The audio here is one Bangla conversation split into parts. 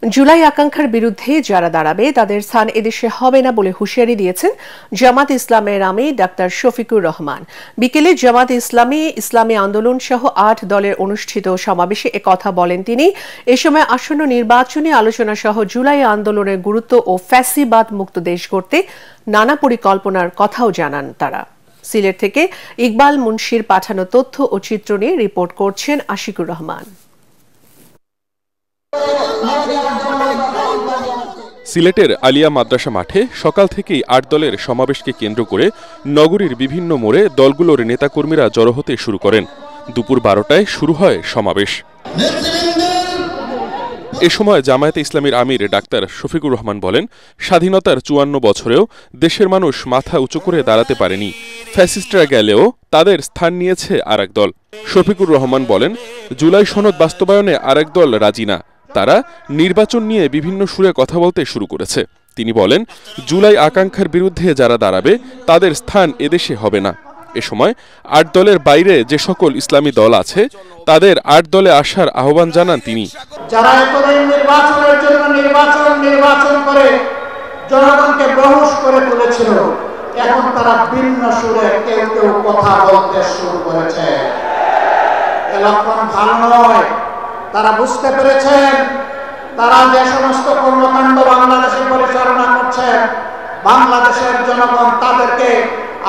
জুলাই আকাঙ্ক্ষার বিরুদ্ধে যারা দাঁড়াবে তাদের স্থান এদেশে হবে না বলে হুঁশিয়ারি দিয়েছেন জামাত ইসলামের আমির ডাক্তার শফিকুর রহমান। বিকেলে জামাত ইসলামী আন্দোলন সহ ৮ দলের অনুষ্ঠিত সমাবেশে একথা বলেন তিনি। এ সময় আসন্ন নির্বাচনী আলোচনা সহ জুলাই আন্দোলনের গুরুত্ব ও ফ্যাসিবাদ মুক্ত দেশ গড়তে নানা পরিকল্পনার কথাও জানান তারা। সিলেট থেকে ইকবাল মুন্সির পাঠানো তথ্য ও চিত্র নিয়ে রিপোর্ট করছেন আশিকুর রহমান। সিলেটের আলিয়া মাদ্রাসা মাঠে সকাল থেকেই ৮ দলের সমাবেশকে কেন্দ্র করে নগরীর বিভিন্ন মোড়ে দলগুলোর নেতাকর্মীরা জড়ো হতে শুরু করেন। দুপুর ১২টায় শুরু হয় সমাবেশ। এ সময় জামায়াতে ইসলামীর আমির ডাক্তার শফিকুর রহমান বলেন, স্বাধীনতার ৫৪ বছরেও দেশের মানুষ মাথা উঁচু করে দাঁড়াতে পারেনি। ফ্যাসিস্টরা গেলেও তাদের স্থান নিয়েছে আরেক দল। শফিকুর রহমান বলেন, জুলাই সনদ বাস্তবায়নে আরেক দল রাজি না। তারা নির্বাচন নিয়ে বিভিন্ন সুরে কথা বলতে শুরু করেছে। তিনি বলেন, জুলাই আকাঙ্ক্ষার বিরুদ্ধে যারা দাঁড়াবে তাদের স্থান এদেশে হবে না। এ সময় ৮ দলের বাইরে যে সকল ইসলামী দল আছে তাদের ৮ দলে আসার আহ্বান জানান তিনি। যারা এতদিন নির্বাচনের জন্য নির্বাচন করে জনগণকে বেহুশ করে তুলেছিল, এখন তারা ভিন্ন সুরে কেউ কেউ কথা বলতে শুরু করেছে। এ লক্ষণ ভালো নয়। তারা বুঝতে পেরেছেন তারা যে সমস্ত কর্মকাণ্ড বাংলাদেশে পরিচালনা করছেন, বাংলাদেশের জনগণ তাদেরকে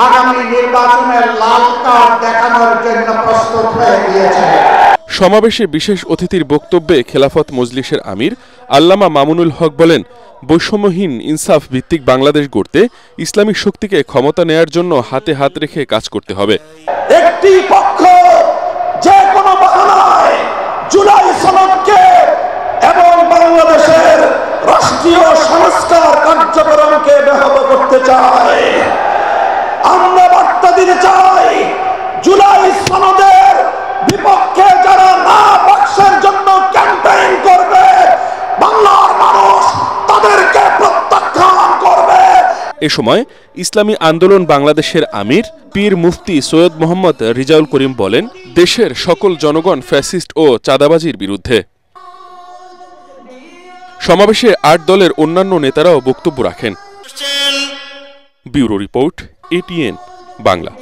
আগামী নির্বাচনের লাল কার্ড দেখানোর জন্য প্রস্তুত হয়ে গিয়েছে। সমাবেশে বিশেষ অতিথির বক্তব্যে খেলাফত মজলিসের আমির আল্লামা মামুনুল হক বলেন, বৈষম্যহীন ইনসাফ ভিত্তিক বাংলাদেশ গড়তে ইসলামিক শক্তিকে ক্ষমতা নেয়ার জন্য হাতে হাত রেখে কাজ করতে হবে। একটি পক্ষ যে কোনো বাহানায় জুলাই সনদকে এবং বাংলাদেশের রাষ্ট্রীয় সংস্কার কার্যক্রমকে ব্যাহত করতে চায়। আমরা বার্তা দিতে চাই, জুলাই সনদের বিপক্ষে যারা না বাক্সের জন্য ক্যাম্পেইন করবে, বাংলার মানুষ তাদেরকে প্রত্যাখ্যান করবে। এ সময় ইসলামী আন্দোলন বাংলাদেশের আমির পীর মুফতি সৈয়দ মোহাম্মদ রিজাউল করিম বলেন, দেশের সকল জনগণ ফ্যাসিস্ট ও চাঁদাবাজির বিরুদ্ধে। সমাবেশে ৮ দলের অন্যান্য নেতারাও বক্তব্য রাখেন। Bureau report, ATN Bangla.